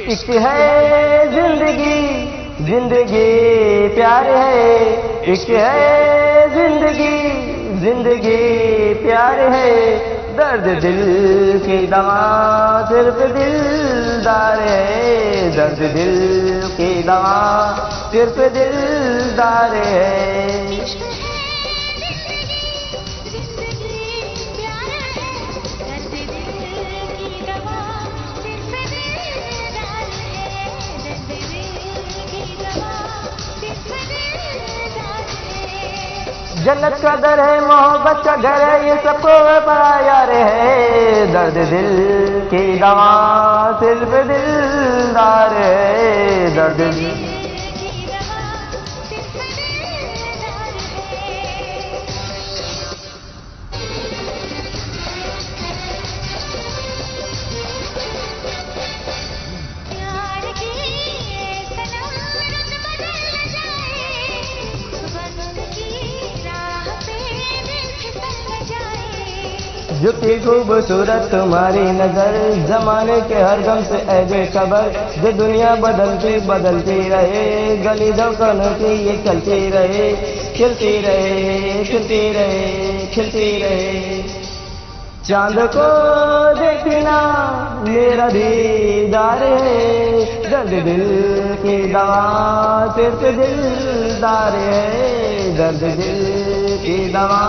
इश्क है जिंदगी, जिंदगी प्यार है। इश्क है जिंदगी, जिंदगी प्यार है। दर्द दिल की दवा सिर्फ दिलदार है। दर्द दिल की दवा सिर्फ दिलदार है। जन्नत का दर है, मोहब्बत का घर है, ये सबको बड़ा यार है। दर्द दिल की दवा सिर्फ दिलदार है। दर्द दिल जो की खूबसूरत तुम्हारी नजर, जमाने के हर गम से है बेखबर। जो दुनिया बदलती बदलती रहे, गली दौकनों की ये चलती रहे। खिलती रहे, खिलती रहे, खिलती रहे। चांद को देखना मेरा दीदार है। दर्द दिल की दवा सिर्फ दिलदार है। दर्द दिल की दवा